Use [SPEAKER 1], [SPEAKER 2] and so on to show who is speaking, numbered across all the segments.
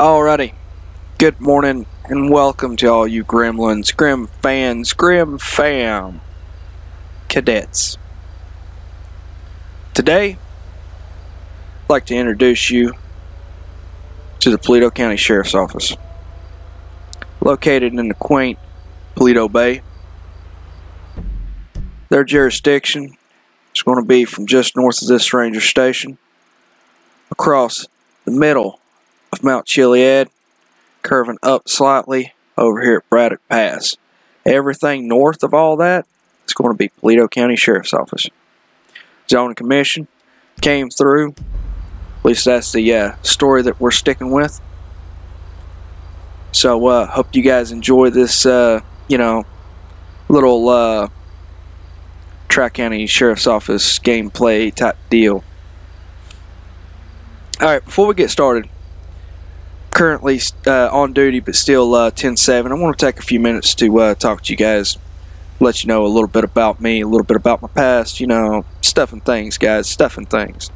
[SPEAKER 1] Alrighty, good morning and welcome to all you gremlins, grim fans, grim fam, cadets. Today, I'd like to introduce you to the Paleto County Sheriff's Office, located in the quaint Paleto Bay. Their jurisdiction is going to be from just north of this ranger station, across the middle of Mount Chiliad, curving up slightly over here at Braddock Pass. Everything north of all that is going to be Paleto County Sheriff's Office. Zoning Commission came through. At least that's the story that we're sticking with. So hope you guys enjoy this little Tri-County Sheriff's Office gameplay type deal. Alright, before we get started, currently on duty but still 10-7, I want to take a few minutes to talk to you guys, let you know a little bit about me, a little bit about my past, stuff and things, guys, stuff and things.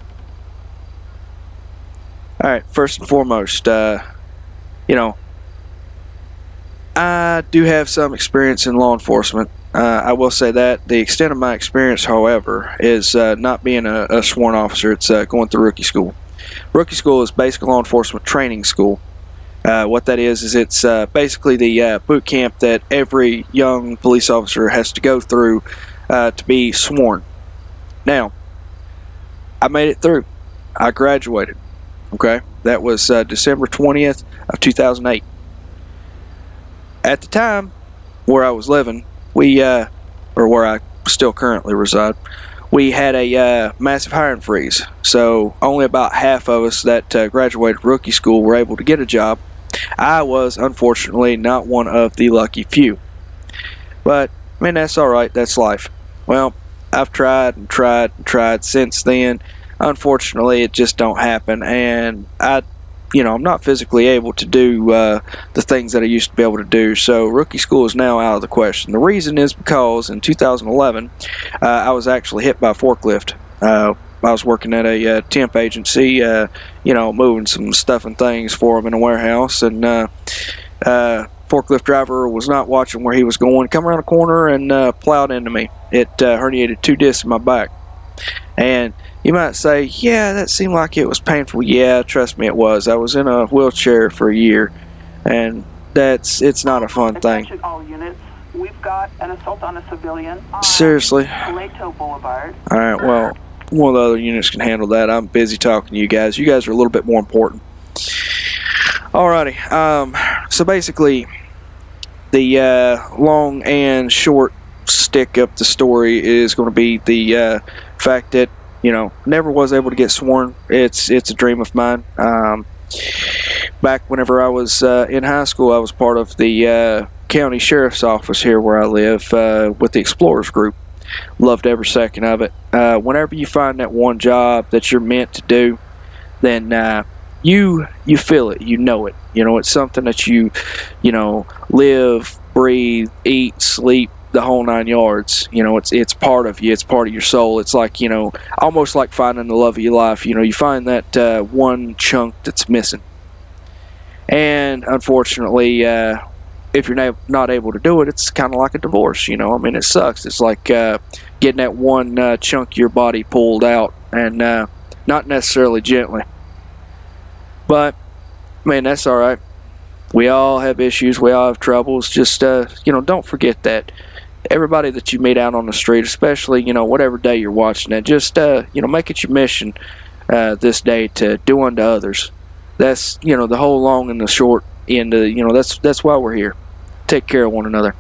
[SPEAKER 1] Alright, first and foremost, I do have some experience in law enforcement. I will say that. The extent of my experience, however, is not being a sworn officer. It's going through rookie school. Rookie school is basically law enforcement training school. What that is it's basically the boot camp that every young police officer has to go through to be sworn. Now, I made it through. I graduated. Okay, that was December 20th of 2008. At the time where I was living, or where I still currently reside, we had a massive hiring freeze. So only about half of us that graduated rookie school were able to get a job. I was unfortunately not one of the lucky few. But I mean, that's alright, that's life. Well, I've tried and tried and tried since then. Unfortunately, it just don't happen, and I'm not physically able to do the things that I used to be able to do, so rookie school is now out of the question. The reason is because in 2011, I was actually hit by a forklift. I was working at a temp agency, moving some stuff and things for them in a warehouse, and forklift driver was not watching where he was going, come around a corner and plowed into me. It herniated 2 discs in my back. And you might say, yeah, that seemed like it was painful. Yeah, trust me, it was. I was in a wheelchair for a year, and it's not a fun thing.
[SPEAKER 2] Attention all units. We've got an assault on a civilian on
[SPEAKER 1] Seriously?
[SPEAKER 2] Paleto Boulevard.
[SPEAKER 1] Alright, well, one of the other units can handle that. I'm busy talking to you guys. You guys are a little bit more important. Alrighty, so basically, the long and short stick up the story is going to be the fact that never was able to get sworn. It's a dream of mine. Back whenever I was in high school, I was part of the county sheriff's office here where I live with the Explorers group. Loved every second of it. Whenever you find that one job that you're meant to do, then you feel it, you know it. It's something that you live, breathe, eat, sleep, the whole 9 yards. It's part of you, it's part of your soul. It's like, almost like finding the love of your life. You find that one chunk that's missing. And unfortunately, if you're not able to do it, it's kind of like a divorce. It sucks. It's like getting that one chunk of your body pulled out, and not necessarily gently. But man, that's alright. We all have issues, we all have troubles. Just don't forget that. Everybody that you meet out on the street, especially whatever day you're watching it, just make it your mission this day to do unto others. That's the whole long and the short end of that's why we're here. Take care of one another.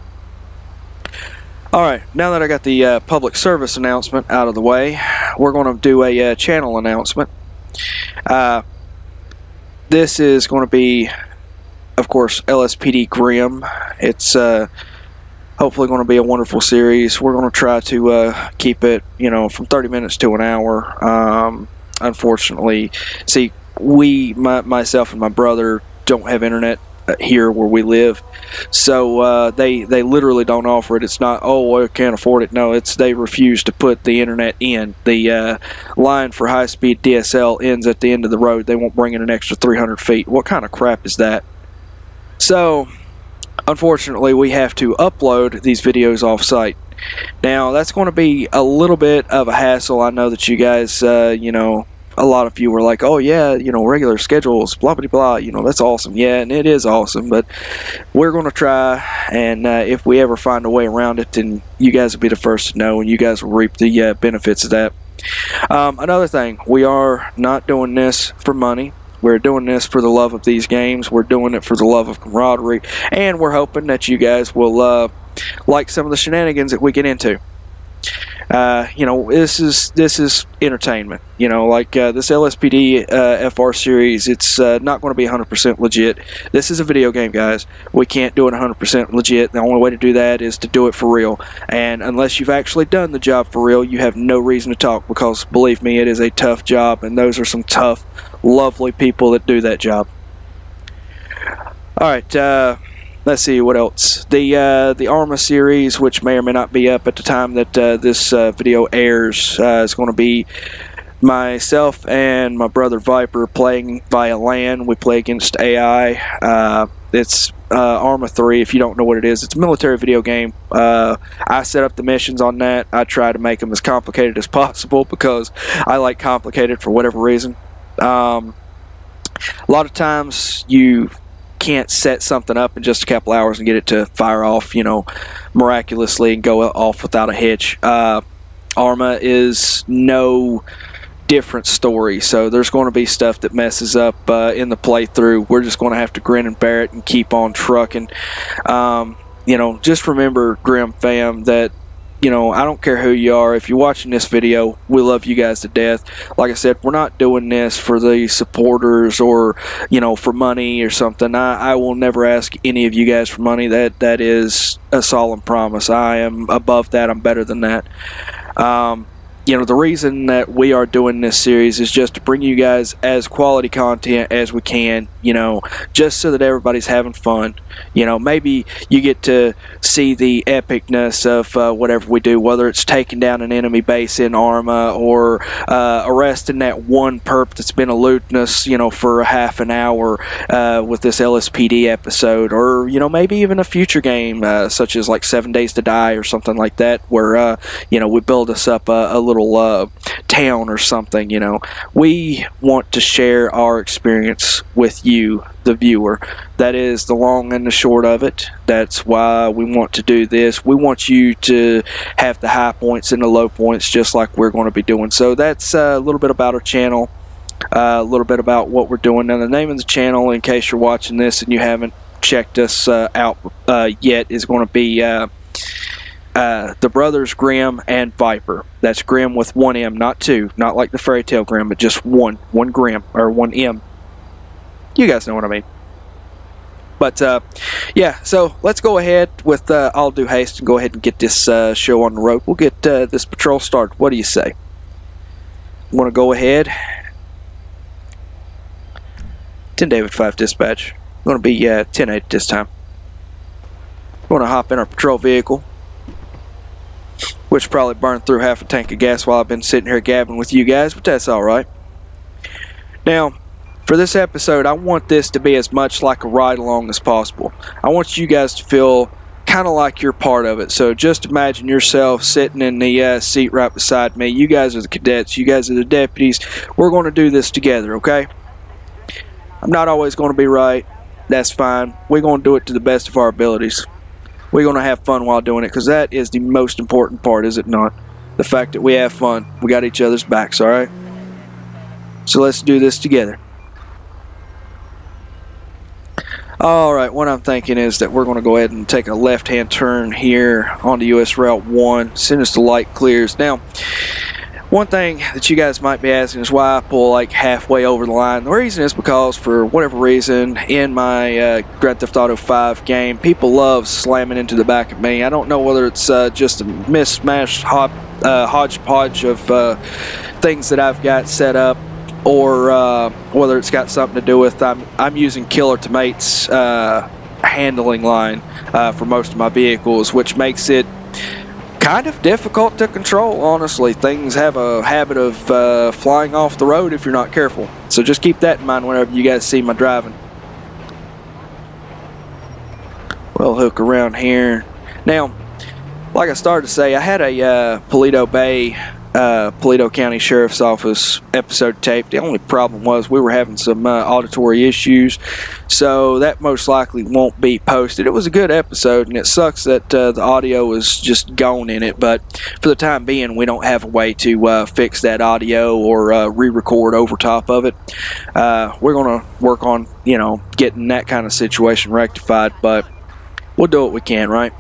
[SPEAKER 1] Alright, now that I got the public service announcement out of the way, we're going to do a channel announcement. This is going to be, of course, LSPDGrim. It's hopefully going to be a wonderful series. We're going to try to keep it, from 30 minutes to an hour. Unfortunately, see, myself and my brother don't have internet here where we live. So they literally don't offer it. It's not, oh, I can't afford it. No, it's they refuse to put the internet in. The line for high-speed DSL ends at the end of the road. They won't bring in an extra 300 feet. What kind of crap is that? So unfortunately, we have to upload these videos off-site. Now, that's going to be a little bit of a hassle. I know that you guys, you know, a lot of you were like, oh yeah, you know, regular schedules, blah blah blah, you know, that's awesome. Yeah, and it is awesome, but we're going to try, and if we ever find a way around it, then you guys will be the first to know, and you guys will reap the benefits of that. Another thing, we are not doing this for money. We're doing this for the love of these games. We're doing it for the love of camaraderie, and we're hoping that you guys will like some of the shenanigans that we get into. You know, this is entertainment. You know, like this LSPDFR series, it's not going to be 100% legit. This is a video game, guys. We can't do it 100% legit. The only way to do that is to do it for real. And unless you've actually done the job for real, you have no reason to talk, because believe me, it is a tough job, and those are some tough, lovely people that do that job. All right. Let's see what else. The Arma series, which may or may not be up at the time that this video airs, is going to be myself and my brother Viper playing via LAN. We play against AI. It's Arma 3. If you don't know what it is, it's a military video game. I set up the missions on that. I try to make them as complicated as possible because I like complicated for whatever reason. A lot of times you can't set something up in just a couple hours and get it to fire off, you know, miraculously and go off without a hitch. Arma is no different story, so there's going to be stuff that messes up in the playthrough. We're just going to have to grin and bear it and keep on trucking. You know, just remember, Grim fam, that, you know, I don't care who you are. If you're watching this video, we love you guys to death. Like I said, we're not doing this for the supporters or, you know, for money or something. I will never ask any of you guys for money. That is a solemn promise. I am above that. I'm better than that. You know, the reason that we are doing this series is just to bring you guys as quality content as we can, you know, just so that everybody's having fun. You know, maybe you get to see the epicness of whatever we do, whether it's taking down an enemy base in Arma or arresting that one perp that's been eluding us, you know, for a half an hour with this LSPD episode, or, you know, maybe even a future game such as like 7 Days to Die or something like that, where, you know, we build us up a little town or something. You know, we want to share our experience with you, the viewer. That is the long and the short of it. That's why we want to do this. We want you to have the high points and the low points, just like we're going to be doing. So that's a little bit about our channel, a little bit about what we're doing. Now, the name of the channel, in case you're watching this and you haven't checked us out yet, is going to be the brothers Grim and Viper. That's Grim with one M, not two, not like the fairy tale Grim, but just one Grim, or one M. You guys know what I mean. But yeah, so let's go ahead with all due haste and go ahead and get this show on the road. We'll get this patrol started. What do you say? I'm going to go ahead. 10 David 5 dispatch. I'm going to be 10-8 this time. I'm going to hop in our patrol vehicle, which probably burned through half a tank of gas while I've been sitting here gabbing with you guys, but that's alright. Now, for this episode, I want this to be as much like a ride-along as possible. I want you guys to feel kind of like you're part of it. So just imagine yourself sitting in the seat right beside me. You guys are the cadets. You guys are the deputies. We're going to do this together, okay? I'm not always going to be right. That's fine. We're going to do it to the best of our abilities. We're going to have fun while doing it, because that is the most important part, is it not? The fact that we have fun. We got each other's backs, alright? So let's do this together. Alright, what I'm thinking is that we're going to go ahead and take a left-hand turn here onto US Route 1 as soon as the light clears. Now, one thing that you guys might be asking is why I pull like halfway over the line. The reason is because, for whatever reason, in my Grand Theft Auto 5 game, people love slamming into the back of me. I don't know whether it's just a mismatched hodgepodge of things that I've got set up. or whether it's got something to do with I'm using Killer Tomate's handling line for most of my vehicles, which makes it kind of difficult to control. Honestly, things have a habit of flying off the road if you're not careful. So just keep that in mind whenever you guys see my driving. We'll hook around here. Now, like I started to say, I had a Paleto Bay, Paleto County Sheriff's Office episode taped. The only problem was we were having some auditory issues, so that most likely won't be posted. It was a good episode, and it sucks that the audio was just gone in it, but for the time being, we don't have a way to fix that audio or re-record over top of it. We're going to work on, you know, getting that kind of situation rectified, but we'll do what we can, right?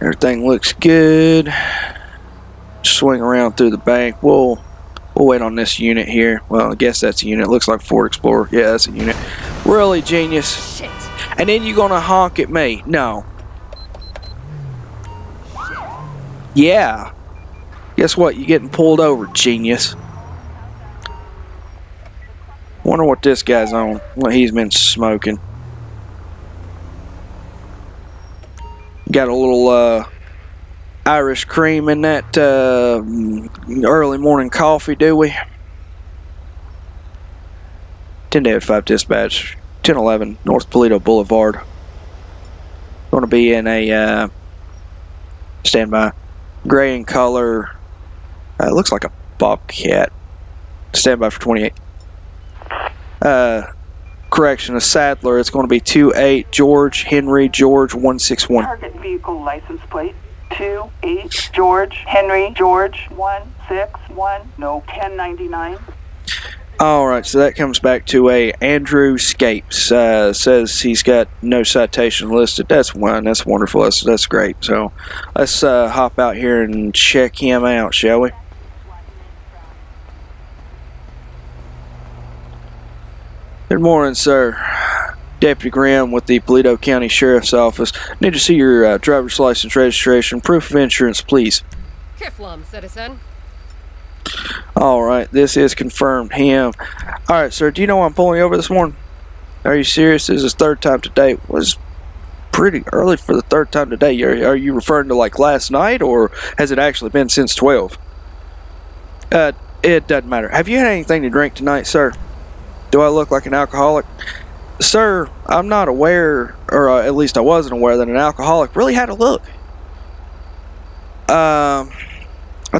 [SPEAKER 1] Everything looks good. Swing around through the bank. We'll wait on this unit here. Well, I guess that's a unit. It looks like Ford Explorer. Yeah, that's a unit. Really, genius.
[SPEAKER 3] Shit.
[SPEAKER 1] And then you're gonna honk at me? No. Yeah. Guess what? You're getting pulled over, genius. Wonder what this guy's on. What he's been smoking. Got a little Irish cream in that early morning coffee, do we? 10-5 dispatch, 1011 North Paleto Boulevard. Going to be in a standby, gray in color. Looks like a Bobcat. Standby for 28. Correction, a Sadler. It's going to be 28 George Henry George 161.
[SPEAKER 2] Target vehicle license plate 28 George Henry George 161. No 1099.
[SPEAKER 1] Alright, so that comes back to a Andrew Scapes. Says he's got no citation listed. That's one. That's wonderful. That's great. So let's hop out here and check him out, shall we? Good morning, sir. Deputy Grimm with the Paleto County Sheriff's Office. Need to see your driver's license, registration, proof of insurance, please.
[SPEAKER 3] Kiflum, citizen.
[SPEAKER 1] Alright, this is confirmed him. Alright, sir, do you know why I'm pulling you over this morning? Are you serious? This is third time today. It was pretty early for the third time today. Are you referring to like last night, or has it actually been since 12? It doesn't matter. Have you had anything to drink tonight, sir? Do I look like an alcoholic? Sir, I'm not aware, or at least I wasn't aware, that an alcoholic really had a look. I'll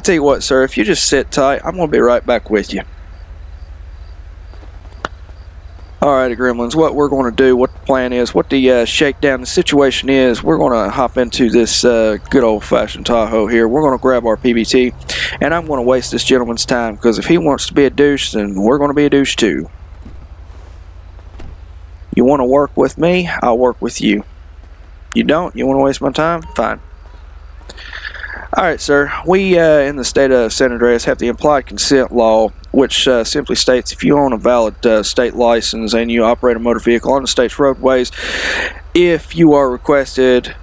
[SPEAKER 1] tell you what, sir, if you just sit tight, I'm going to be right back with you. Alrighty, Gremlins, what we're going to do, what the plan is, what the shakedown, the situation is, we're going to hop into this good old-fashioned Tahoe here. We're going to grab our PBT, and I'm going to waste this gentleman's time, because if he wants to be a douche, then we're going to be a douche too. You want to work with me? I'll work with you. You don't? You want to waste my time? Fine. Alright, sir. We in the state of San Andreas have the implied consent law, which simply states if you own a valid state license and you operate a motor vehicle on the state's roadways, if you are requested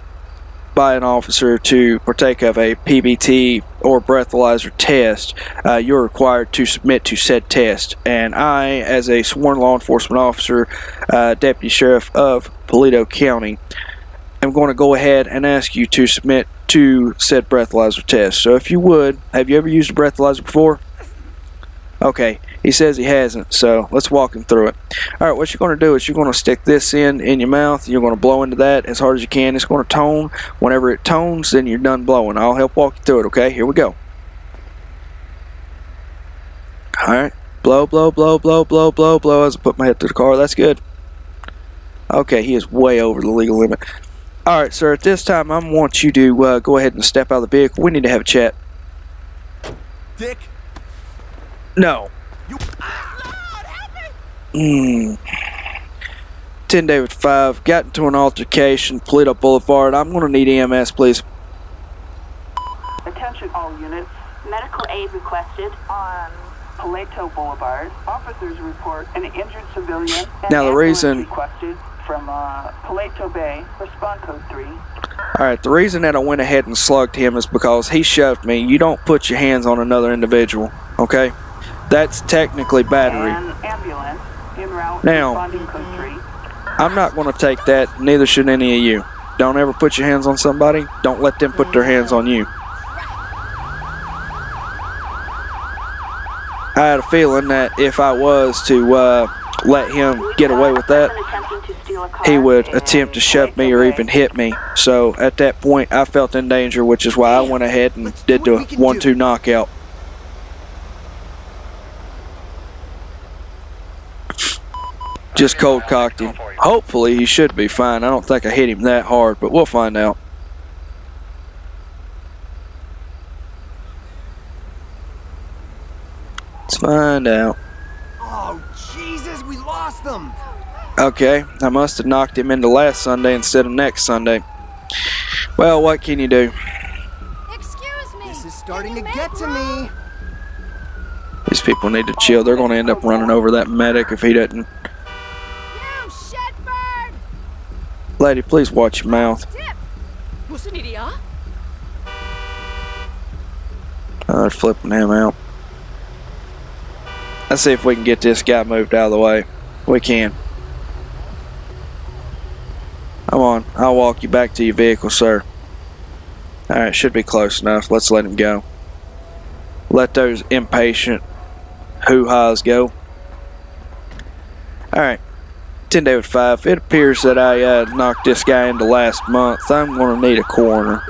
[SPEAKER 1] by an officer to partake of a PBT or breathalyzer test, you're required to submit to said test. And I, as a sworn law enforcement officer, Deputy Sheriff of Paleto County, am going to go ahead and ask you to submit to said breathalyzer test. So if you would, have you ever used a breathalyzer before? Okay, he says he hasn't, so let's walk him through it. Alright, what you're going to do is you're going to stick this in your mouth. You're going to blow into that as hard as you can. It's going to tone. Whenever it tones, then you're done blowing. I'll help walk you through it, okay? Here we go. Alright, blow, blow, blow, blow, blow, blow, blow as I put my head through the car. That's good. Okay, he is way over the legal limit. Alright, sir, at this time, I want you to go ahead and step out of the vehicle. We need to have a chat.
[SPEAKER 4] Dick.
[SPEAKER 1] No. 10-5, got into an altercation, Paleto Boulevard. I'm going to need EMS, please.
[SPEAKER 2] Attention all units.
[SPEAKER 5] Medical aid requested.
[SPEAKER 2] On Paleto Boulevard, officers report an injured civilian.
[SPEAKER 1] Now the reason...
[SPEAKER 2] requested from Paleto Bay, respond code 3.
[SPEAKER 1] Alright, the reason that I went ahead and slugged him is because he shoved me. You don't put your hands on another individual, okay? That's technically battery.
[SPEAKER 2] And ambulance en route
[SPEAKER 1] Now,
[SPEAKER 2] responding code 3.
[SPEAKER 1] I'm not going to take that, neither should any of you. Don't ever put your hands on somebody. Don't let them put their hands on you. I had a feeling that if I was to let him get away with that, he would attempt to shove me or even hit me. So at that point, I felt in danger, which is why I went ahead and did the 1-2 knockout. Just cold cocked him. Hopefully he should be fine. I don't think I hit him that hard, but we'll find out. Let's find out.
[SPEAKER 4] Oh, Jesus, we lost them.
[SPEAKER 1] Okay, I must have knocked him into last Sunday instead of next Sunday. Well, what can you do?
[SPEAKER 3] Excuse me.
[SPEAKER 4] This is starting to get to me.
[SPEAKER 1] These people need to chill. They're going to end up running over that medic if he doesn't.
[SPEAKER 3] You shitbird!
[SPEAKER 1] Lady, please watch your mouth.
[SPEAKER 3] 무슨 일이야?
[SPEAKER 1] They're flipping him out. Let's see if we can get this guy moved out of the way. We can. Come on, I'll walk you back to your vehicle, sir. Alright, should be close enough. Let's let him go. Let those impatient hoo-has go. Alright, 10 David 5. It appears that I knocked this guy into last month. I'm going to need a coroner.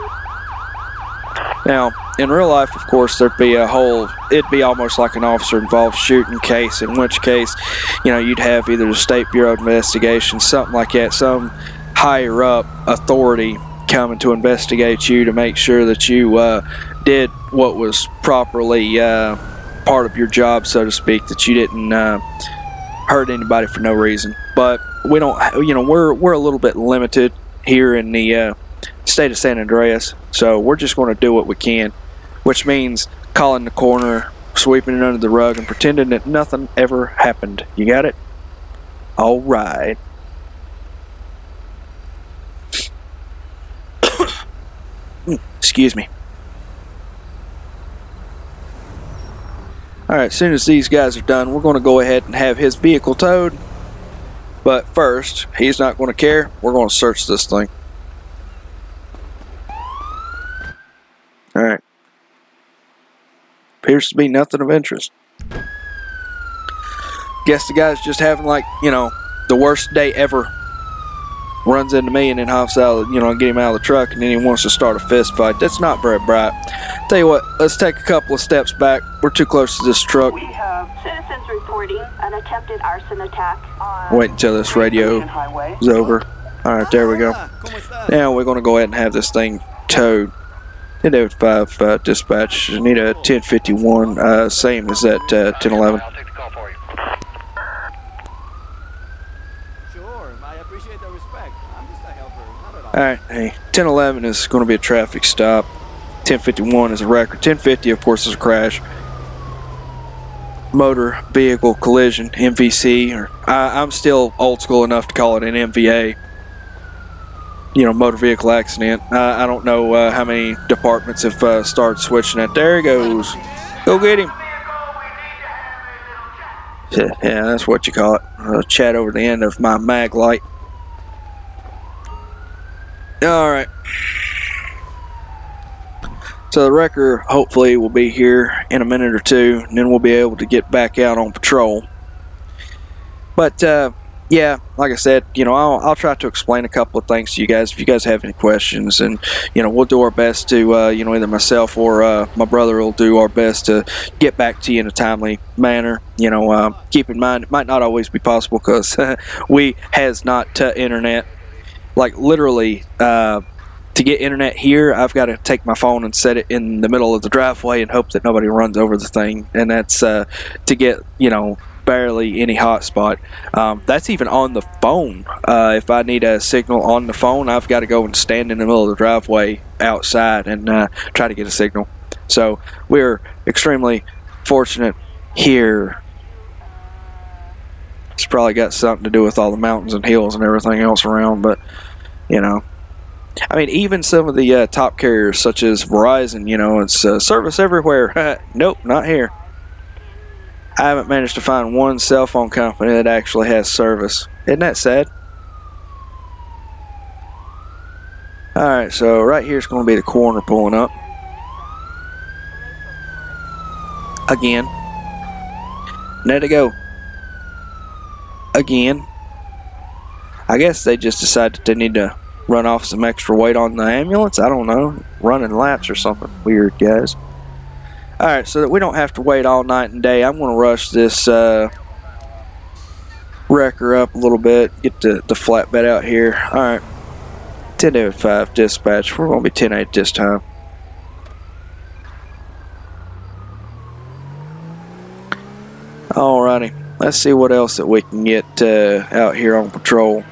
[SPEAKER 1] Now, in real life, of course, there'd be it'd be almost like an officer-involved shooting case, in which case, you know, you'd have either the State Bureau of Investigation, something like that, some higher up authority coming to investigate you to make sure that you did what was properly part of your job, so to speak, that you didn't hurt anybody for no reason. But we don't, you know, we're a little bit limited here in the state of San Andreas, so we're just going to do what we can, which means calling the coroner, sweeping it under the rug, and pretending that nothing ever happened. You got it? All right. Excuse me. Alright, as soon as these guys are done, we're going to go ahead and have his vehicle towed. But first, he's not going to care. We're going to search this thing. Alright. Appears to be nothing of interest. Guess the guy's just having, like, you know, the worst day ever. Runs into me and then hops out, you know, get him out of the truck, and then he wants to start a fist fight. That's not very bright. Tell you what, let's take a couple of steps back. We're too close to this truck.
[SPEAKER 2] We have
[SPEAKER 5] Citizens reporting an attempted arson attack on
[SPEAKER 1] Wait until this radio is over. Alright, there we go. Now we're going to go ahead and have this thing towed. 10 David 5 dispatch. I need a 1051, same as that 1011. Alright, hey, 1011 is going to be a traffic stop. 1051 is a record. 1050, of course, is a crash. Motor vehicle collision, MVC, or I'm still old school enough to call it an MVA. You know, motor vehicle accident. I don't know how many departments have started switching that. There he goes. Go get him. Yeah, that's what you call it. Chat over the end of my mag light. Alright. So the wrecker hopefully will be here in a minute or two, and then we'll be able to get back out on patrol. But yeah, like I said, you know, I'll try to explain a couple of things to you guys if you guys have any questions, and you know, we'll do our best to you know, either myself or my brother will do our best to get back to you in a timely manner. You know, keep in mind it might not always be possible because we has not internet. Like literally, to get internet here, I've got to take my phone and set it in the middle of the driveway and hope that nobody runs over the thing. And that's to get, you know, barely any hotspot. That's even on the phone. If I need a signal on the phone, I've got to go and stand in the middle of the driveway outside and try to get a signal. So we're extremely fortunate here. It's probably got something to do with all the mountains and hills and everything else around, but you know, I mean, even some of the top carriers, such as Verizon, you know, it's service everywhere. Nope, not here. I haven't managed to find one cell phone company that actually has service. Isn't that sad? Alright, so right here is going to be the coroner pulling up. Again. There they go. Again. I guess they just decided they need to run off some extra weight on the ambulance. I don't know. Running laps or something weird, guys. Alright, so that we don't have to wait all night and day, I'm going to rush this wrecker up a little bit. Get the flatbed out here. Alright. 10-5 dispatch. We're going to be 10-8 this time. Alrighty. Let's see what else that we can get out here on patrol.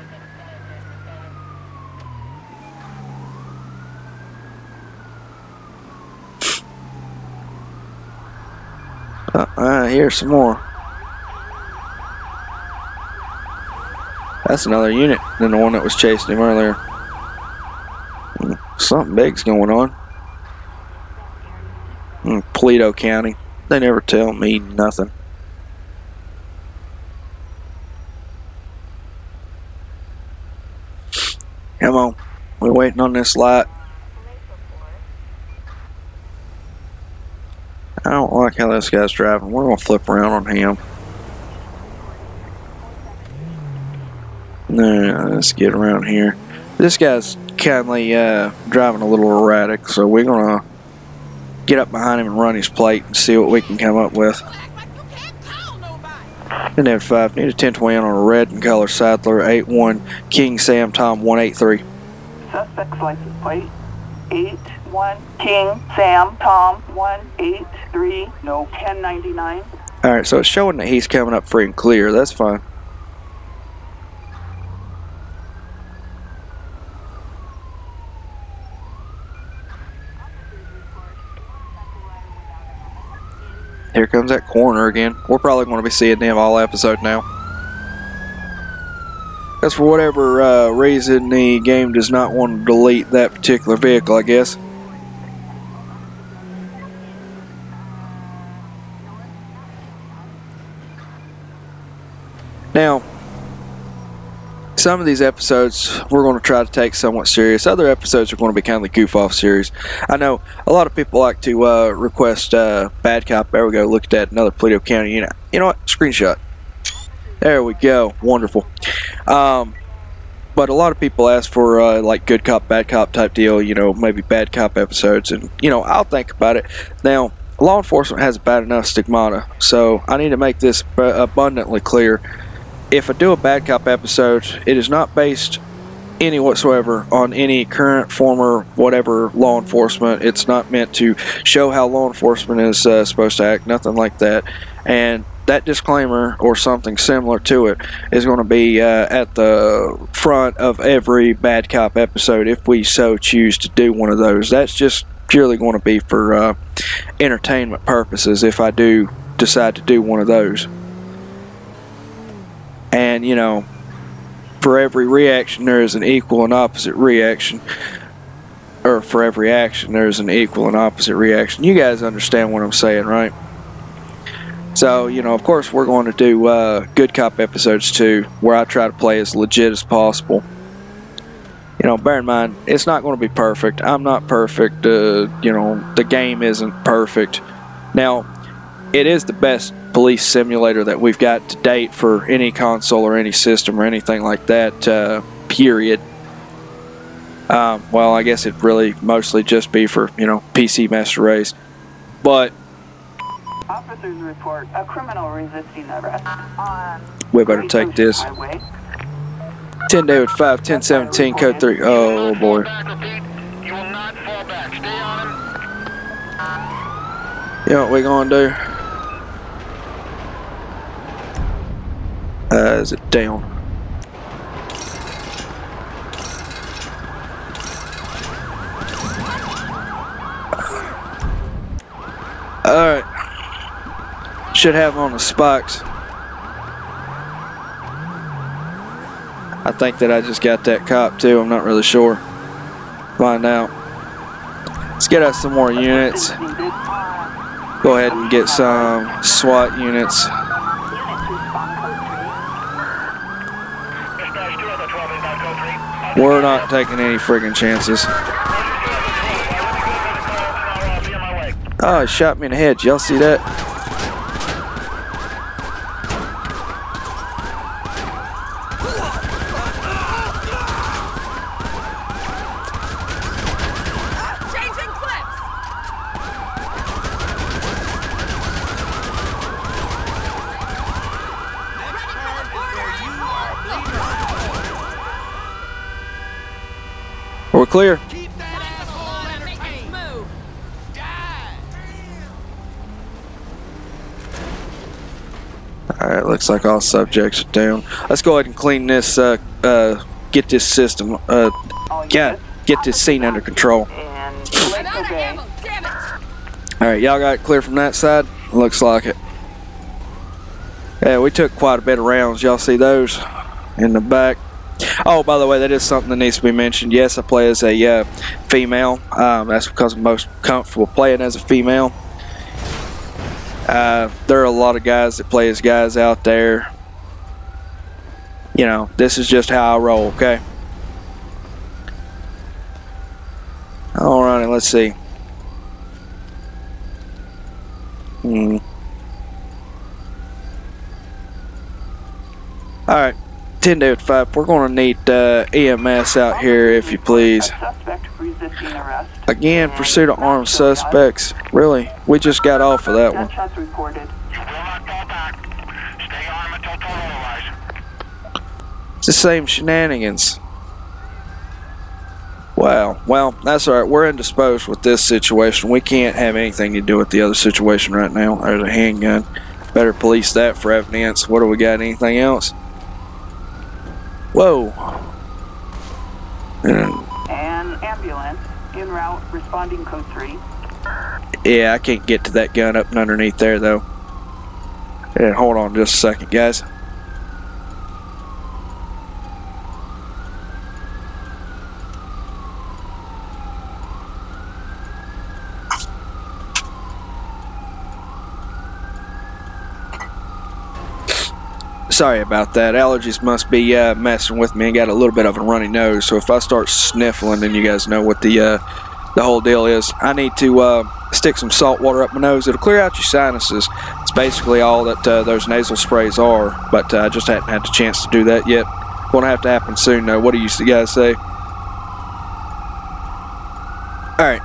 [SPEAKER 1] Here's some more. That's another unit than the one that was chasing him earlier. Something big's going on. Paleto County. They never tell me nothing. Come on. We're waiting on this light. I don't like how this guy's driving. We're going to flip around on him. Nah, let's get around here. This guy's kindly driving a little erratic, so we're going to get up behind him and run his plate and see what we can come up with. And then 5, need a 1020 on a red and color Sadler 81 King Sam Tom 183.
[SPEAKER 2] Suspect's license plate 81 King Sam Tom 183. No 1099.
[SPEAKER 1] Alright, so it's showing that he's coming up free and clear. That's fine. Here comes that coroner again. We're probably going to be seeing them all episode now. Because for whatever reason, the game does not want to delete that particular vehicle, I guess. Now, some of these episodes we're going to try to take somewhat serious. Other episodes are going to be kind of the goof-off series. I know a lot of people like to request Bad Cop. There we go. Look at that. Another Paleto County unit. You know what? Screenshot. There we go. Wonderful. But a lot of people ask for like good cop, bad cop type deal. You know, maybe bad cop episodes. And, you know, I'll think about it. Now, law enforcement has a bad enough stigmata. So I need to make this abundantly clear. If I do a bad cop episode, it is not based any whatsoever on any current, former, whatever law enforcement. It's not meant to show how law enforcement is supposed to act, nothing like that. And that disclaimer or something similar to it is going to be at the front of every bad cop episode if we so choose to do one of those. That's just purely going to be for entertainment purposes if I do decide to do one of those. And, you know, for every reaction there is an equal and opposite reaction. Or for every action there is an equal and opposite reaction. You guys understand what I'm saying, right? So, you know, of course we're going to do good cop episodes too, where I try to play as legit as possible. You know, bear in mind, it's not going to be perfect. I'm not perfect. You know, the game isn't perfect. Now, it is the best police simulator that we've got to date for any console or any system or anything like that, period. Well, I guess it'd really mostly just be for, you know, PC Master Race. But
[SPEAKER 2] Officers report a criminal resisting arrest on
[SPEAKER 1] we better take this. 10-5, 1017, code 3. Oh boy.
[SPEAKER 6] You will not fall back. Stay on him.
[SPEAKER 1] You know what we're gonna do? Is it down? Alright. Should have him on the spikes. I think that I just got that cop too. I'm not really sure. find out. Let's get us some more units. Go ahead and get some SWAT units. We're not taking any friggin' chances. Oh, it shot me in the head. Y'all see that?
[SPEAKER 3] Changing clips.
[SPEAKER 1] We're clear. Alright, looks like all subjects are down. Let's go ahead and clean this, get this system, get this scene under control. Alright, y'all got it clear from that side? Looks like it. Yeah, we took quite a bit of rounds. Y'all see those in the back? Oh, by the way, that is something that needs to be mentioned. Yes, I play as a female. That's because I'm most comfortable playing as a female. There are a lot of guys that play as guys out there. You know, this is just how I roll, okay? Alrighty, let's see. Alright, 10-5. We're going to need EMS out here, if you please. Again, pursuit of armed suspects. Really? We just got off of that one. It's the same shenanigans. Wow. Well, that's alright. We're indisposed with this situation. We can't have anything to do with the other situation right now. There's a handgun. Better police that for evidence. What do we got? Anything else? Whoa.
[SPEAKER 2] An ambulance en route responding code 3.
[SPEAKER 1] Yeah, I can't get to that gun up and underneath there though. Yeah, hold on just a second, guys. Sorry about that. Allergies must be messing with me. I got a little bit of a runny nose, so if I start sniffling, then you guys know what the whole deal is. I need to stick some salt water up my nose. It'll clear out your sinuses. It's basically all that those nasal sprays are, but I just hadn't had the chance to do that yet. Gonna have to happen soon, though. What do you guys say? All right.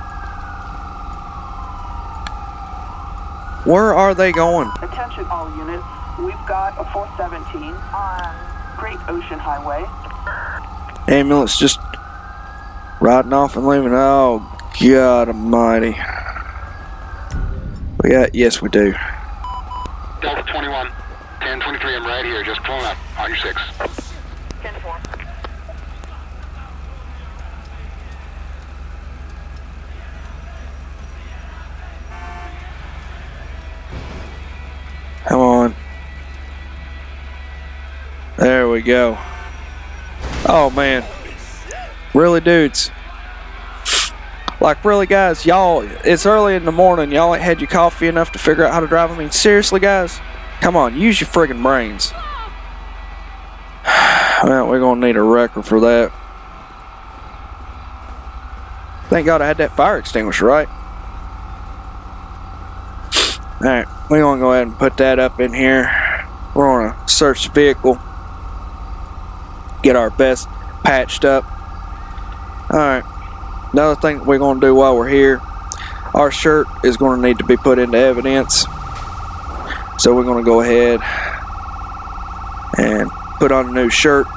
[SPEAKER 1] Where are they going?
[SPEAKER 2] Attention all units. We've got a 417 on Great Ocean Highway.
[SPEAKER 1] Ambulance just riding off and leaving. Oh, God almighty. We got, yes, we do.
[SPEAKER 6] Delta 21, 1023, I'm right here, just pulling up on your 6.
[SPEAKER 5] 10-4.
[SPEAKER 1] Come on. There we go. Oh, man. Really, dudes? Like, really, guys? Y'all, it's early in the morning. Y'all ain't had your coffee enough to figure out how to drive? I mean, seriously, guys? Come on, use your friggin' brains. Well, we're going to need a record for that. Thank God I had that fire extinguisher, right? Alright, we're going to go ahead and put that up in here. We're going to search the vehicle. Get our best patched up. Alright, another thing that we're going to do while we're here, our shirt is going to need to be put into evidence. So we're going to go ahead and put on a new shirt.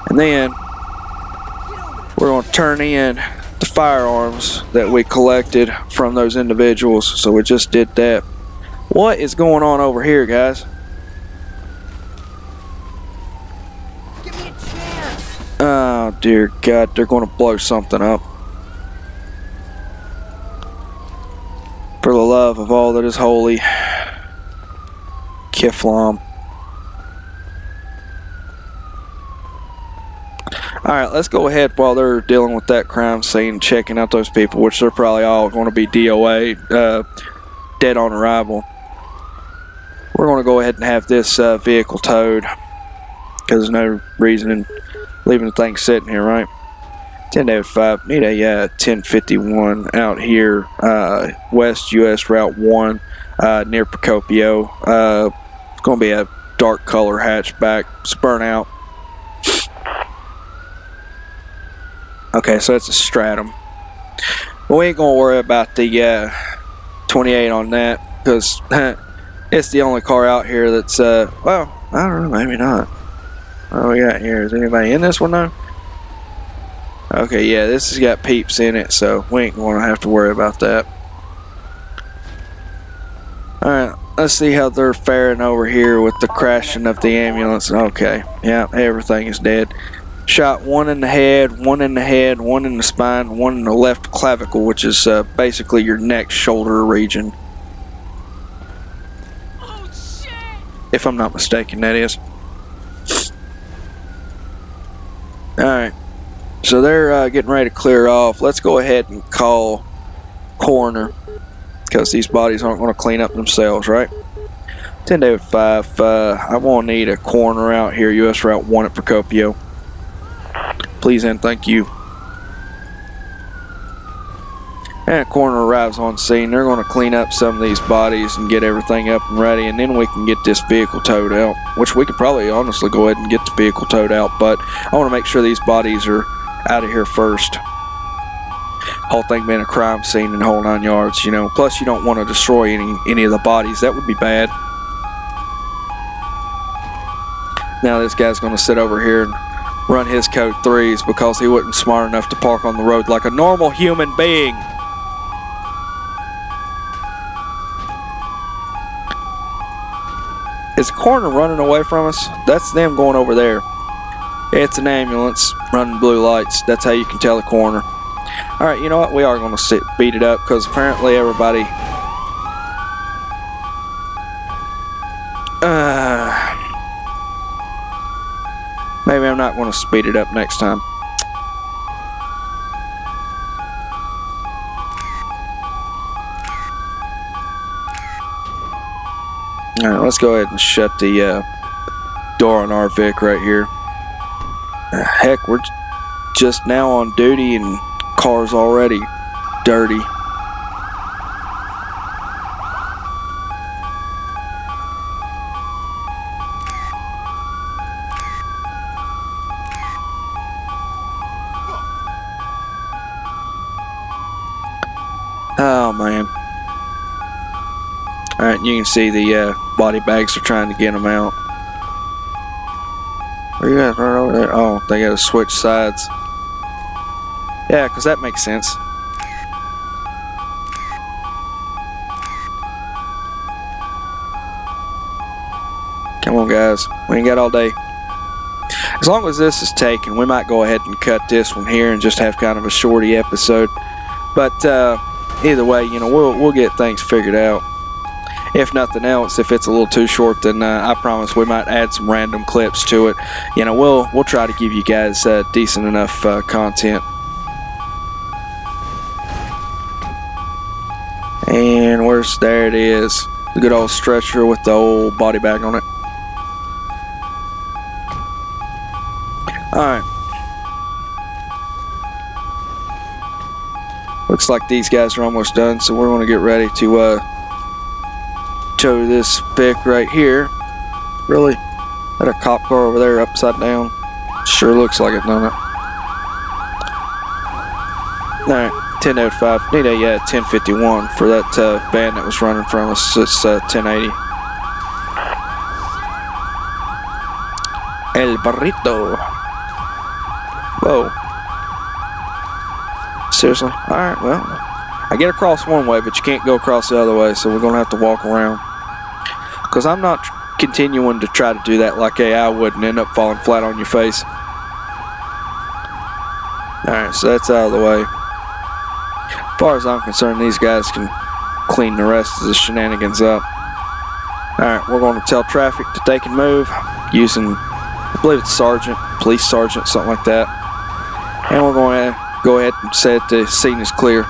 [SPEAKER 1] And then we're going to turn in the firearms that we collected from those individuals. So we just did that. What is going on over here, guys? Oh dear God, they're going to blow something up. For the love of all that is holy. Kiflam. Alright, let's go ahead while they're dealing with that crime scene, checking out those people, which they're probably all going to be DOA, dead on arrival. We're going to go ahead and have this vehicle towed, because there's no reason in leaving the thing sitting here, right? 10-5, need a 1051 out here, West US Route 1, near Procopio. It's going to be a dark color hatchback. It's burnt out. Okay, so it's a Stratum. But we ain't gonna worry about the 28 on that, because it's the only car out here that's well, I don't know, maybe not. What do we got here? Is anybody in this one though? Okay, yeah, this has got peeps in it, so we ain't gonna have to worry about that. Alright, let's see how they're faring over here with the crashing of the ambulance. Okay, yeah, everything is dead. Shot one in the head, one in the head, one in the spine, one in the left clavicle, which is basically your neck shoulder region.
[SPEAKER 3] Oh, shit!
[SPEAKER 1] If I'm not mistaken, that is. Alright, so they're getting ready to clear off. Let's go ahead and call coroner, because these bodies aren't going to clean up themselves, right? 10-5, I won't need a coroner out here, US Route 1 at Procopio. Please and thank you. And coroner arrives on scene. They're going to clean up some of these bodies and get everything up and ready, and then we can get this vehicle towed out, which we could probably honestly go ahead and get the vehicle towed out, but I want to make sure these bodies are out of here first. Whole thing being a crime scene and the whole 9 yards, you know. Plus you don't want to destroy any of the bodies. That would be bad. Now this guy's going to sit over here and run his code 3s because he wasn't smart enough to park on the road like a normal human being. Is the coroner running away from us? That's them going over there. It's an ambulance running blue lights. That's how you can tell the coroner. Alright, you know what? We are going to beat it up because apparently everybody... Maybe I'm not going to speed it up next time. Alright, let's go ahead and shut the door on our Vic right here. Heck, we're just now on duty and car's already dirty. Oh man. Alright, you can see the body bags are trying to get them out. Where you guys right over there? Oh, they gotta switch sides. Yeah, because that makes sense. Come on guys, we ain't got all day. As long as this is taken, we might go ahead and cut this one here and just have kind of a shorty episode. But either way, you know, we'll get things figured out. If nothing else, if it's a little too short, then I promise we might add some random clips to it. You know, we'll try to give you guys decent enough content. And there it is, the good old stretcher with the old body bag on it. Alright. Looks like these guys are almost done, so we're going to get ready to tow this Vic right here. Really? That a cop car over there upside down? Sure looks like it, doesn't it? Alright, 10-5. Need a 1051 for that van that was running from us. It's 1080. El Barrito. Whoa. Seriously? Alright, well, I get across one way, but you can't go across the other way, so we're going to have to walk around. Because I'm not continuing to try to do that like AI would and end up falling flat on your face. Alright, so that's out of the way. As far as I'm concerned, these guys can clean the rest of the shenanigans up. Alright, we're going to tell traffic that they can move using, I believe it's sergeant, police sergeant, something like that. And we're going to go ahead and say that the scene is clear.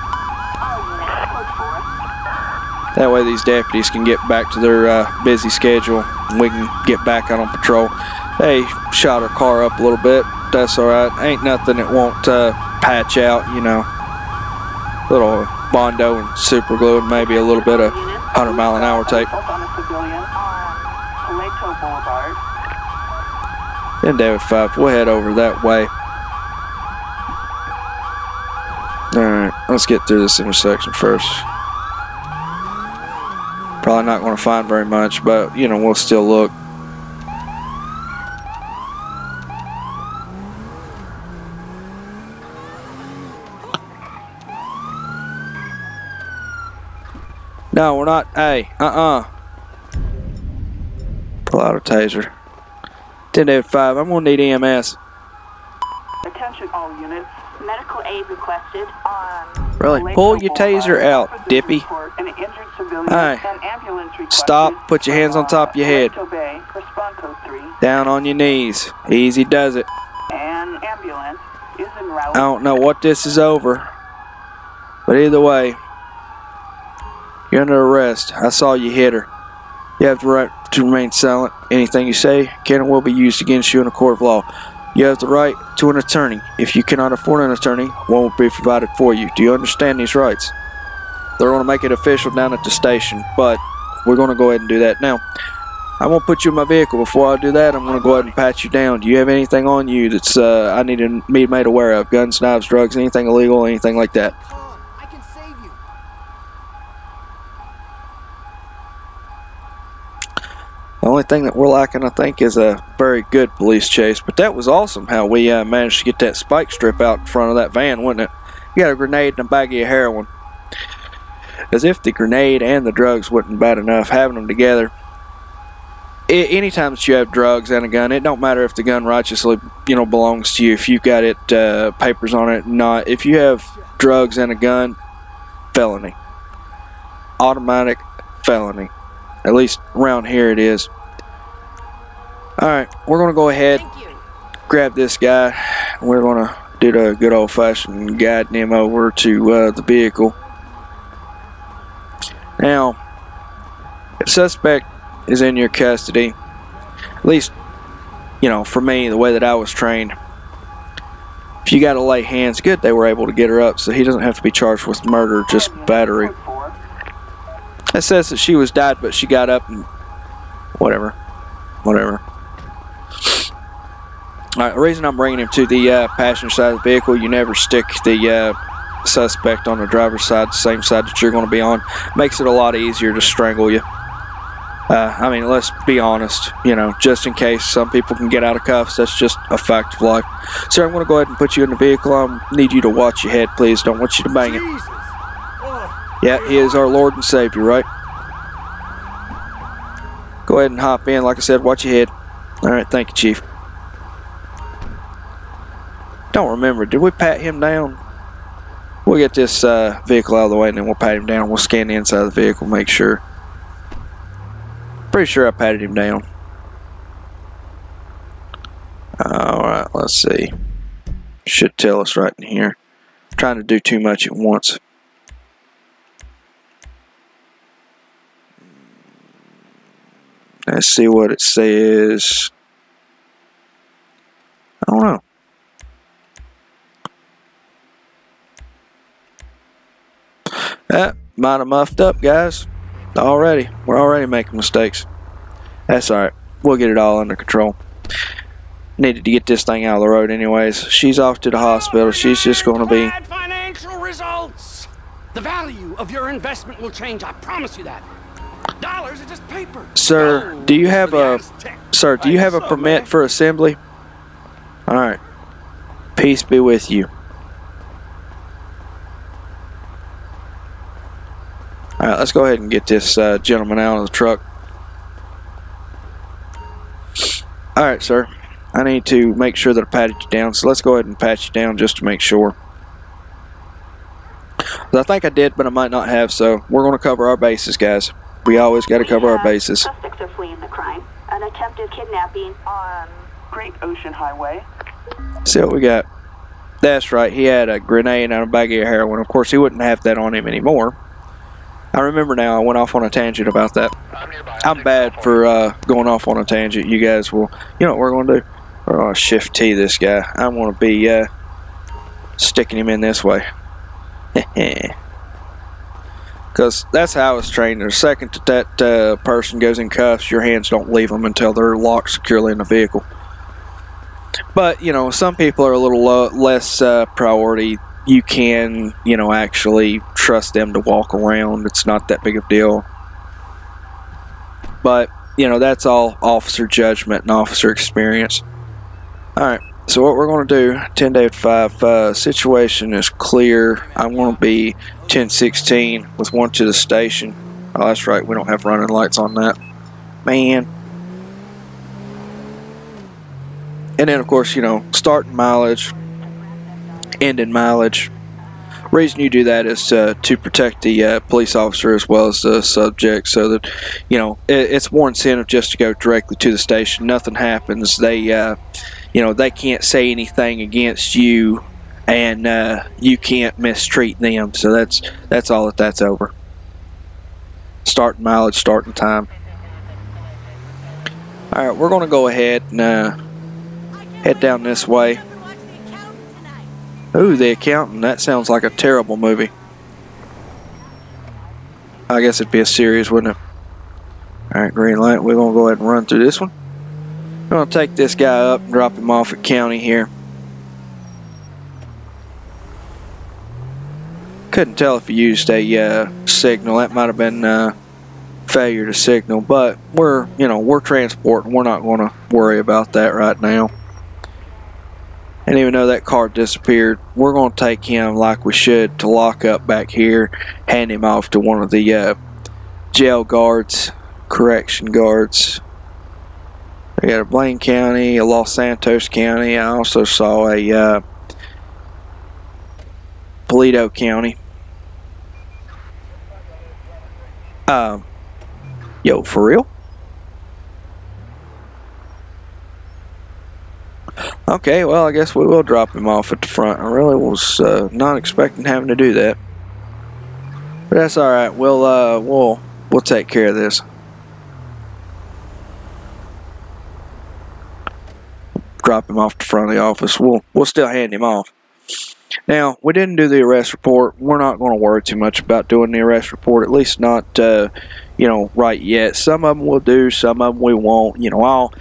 [SPEAKER 1] That way these deputies can get back to their busy schedule and we can get back out on patrol. They shot our car up a little bit. That's alright. Ain't nothing that won't patch out, you know. Little Bondo and super glue and maybe a little bit of 100-mile-an-hour tape.
[SPEAKER 2] On a civilian on Paleto Boulevard.
[SPEAKER 1] And David 5, we'll head over that way. Alright, let's get through this intersection first. Probably not going to find very much, but, you know, we'll still look. No, we're not. Hey, pull out a taser. 10-5, I'm going to need EMS.
[SPEAKER 2] Attention all units.
[SPEAKER 5] Medical aid requested.
[SPEAKER 2] On
[SPEAKER 1] Really?
[SPEAKER 2] Paleto
[SPEAKER 1] Pull your taser
[SPEAKER 2] Boulevard.
[SPEAKER 1] out,
[SPEAKER 2] Officers
[SPEAKER 1] Dippy.
[SPEAKER 2] report an injured civilian
[SPEAKER 1] Hey.
[SPEAKER 2] and ambulance requested.
[SPEAKER 1] Stop. Put your hands on top of your head.
[SPEAKER 2] Paleto Bay, respond code 3.
[SPEAKER 1] Down on your knees. Easy does it.
[SPEAKER 2] An ambulance is en route.
[SPEAKER 1] I don't know what this is over, but either way, you're under arrest. I saw you hit her. You have the right to remain silent. Anything you say can and will be used against you in a court of law. You have the right to an attorney. If you cannot afford an attorney, one will be provided for you. Do you understand these rights? They're going to make it official down at the station, but we're going to go ahead and do that. Now, I'm going to put you in my vehicle. Before I do that, I'm going to go ahead and pat you down. Do you have anything on you that's I need to be made aware of? Guns, knives, drugs, anything illegal, anything like that?
[SPEAKER 4] Come on, I can save you.
[SPEAKER 1] The only thing that we're lacking, I think, is a very good police chase. But that was awesome how we managed to get that spike strip out in front of that van, wasn't it? You got a grenade and a baggie of heroin. As if the grenade and the drugs wasn't bad enough, having them together. Anytime that you have drugs and a gun, it don't matter if the gun righteously, you know, belongs to you. If you've got it, papers on it, not. If you have drugs and a gun, felony. Automatic felony. At least around here it is. Alright, we're going to go ahead, grab this guy. We're going to do the good old-fashioned guiding him over to the vehicle. Now, if the suspect is in your custody, at least, you know, for me, the way that I was trained, if you got to lay hands, good, they were able to get her up so he doesn't have to be charged with murder, just battery. It says that she was died, but she got up and whatever. Alright, the reason I'm bringing him to the passenger side of the vehicle, you never stick the suspect on the driver's side, the same side that you're going to be on. Makes it a lot easier to strangle you. I mean, let's be honest, you know, just in case some people can get out of cuffs, that's just a fact of life. Sir, I'm going to go ahead and put you in the vehicle. I need you to watch your head, please. Don't want you to bang it.
[SPEAKER 4] Jesus. Oh,
[SPEAKER 1] Yeah, he is our Lord and Savior, right? Go ahead and hop in. Like I said, watch your head. Alright, thank you, Chief. Don't remember, did we pat him down? We'll get this vehicle out of the way and then we'll pat him down. We'll scan the inside of the vehicle, make sure. Pretty sure I patted him down. Alright, let's see. Should tell us right in here. I'm trying to do too much at once. Let's see what it says. I don't know. That might have muffed up, guys. Already. We're already making mistakes. That's alright. We'll get it all under control. Needed to get this thing out of the road anyways. She's off to the hospital. She's just going to be...
[SPEAKER 7] Bad financial results. The value of your investment will change. I promise you that. Dollars are just paper.
[SPEAKER 1] Sir, do you have a... Sir, do you have a permit for assembly? Alright. Peace be with you. Alright, let's go ahead and get this gentleman out of the truck. Alright, sir. I need to make sure that I patted you down, so let's go ahead and pat you down just to make sure. I think I did, but I might not have, so we're going to cover our bases, guys. We always got to cover our bases.
[SPEAKER 5] Suspects are fleeing the crime. An attempted kidnapping
[SPEAKER 2] On Great Ocean Highway.
[SPEAKER 1] See what we got. That's right, he had a grenade and a bag of heroin. Of course, he wouldn't have that on him anymore. I remember now, I went off on a tangent about that. I'm bad for going off on a tangent. You guys will, you know what we're going to do? We're going to shift T this guy. I'm going to be sticking him in this way. Because that's how I was trained. The second that person goes in cuffs, your hands don't leave them until they're locked securely in the vehicle. But, you know, some people are a little less priority. You can, you know, actually trust them to walk around. It's not that big of a deal. But, you know, that's all officer judgment and officer experience. Alright, so what we're going to do, 10-5, situation is clear. I'm going to be 1016 with one to the station. Oh, that's right, we don't have running lights on that. Man. And then, of course, you know, starting mileage, ending mileage. Reason you do that is to protect the police officer as well as the subject, so that, you know, it's more incentive just to go directly to the station. Nothing happens. They, you know, they can't say anything against you, and you can't mistreat them. So that's all that's over. Starting mileage, starting time. All right, we're going to go ahead and head down this way. Ooh, The Accountant. That sounds like a terrible movie. I guess it'd be a series, wouldn't it? Alright, green light. We're going to go ahead and run through this one. I'm going to take this guy up and drop him off at County here. Couldn't tell if he used a signal. That might have been failure to signal, but we're transporting. We're not going to worry about that right now. And even though that car disappeared, we're going to take him like we should to lock up back here, hand him off to one of the jail guards, correction guards. We got a Blaine County, a Los Santos County. I also saw a Toledo County. Yo, for real? Okay, well, I guess we will drop him off at the front. I really was not expecting having to do that, but that's all right. We'll take care of this. Drop him off the front of the office. We'll still hand him off. Now, we didn't do the arrest report. We're not going to worry too much about doing the arrest report, at least not you know, right yet. Some of them we'll do, some of them we won't. You know,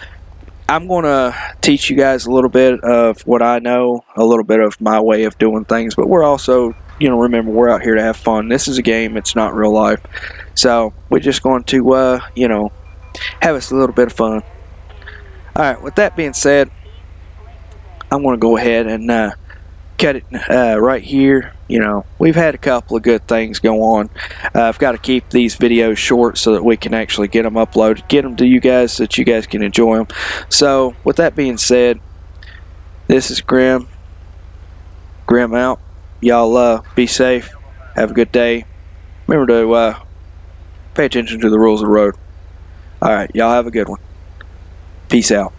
[SPEAKER 1] I'm going to teach you guys a little bit of what I know, a little bit of my way of doing things, but we're also, you know, remember, we're out here to have fun. This is a game, it's not real life. So, we're just going to, you know, have us a little bit of fun. Alright, with that being said, I'm going to go ahead and cut it right here. You know, we've had a couple of good things go on. I've got to keep these videos short so that we can actually get them uploaded, get them to you guys so that you guys can enjoy them. So, with that being said, this is Grim. Grim out. Y'all be safe. Have a good day. Remember to pay attention to the rules of the road. Alright, y'all have a good one. Peace out.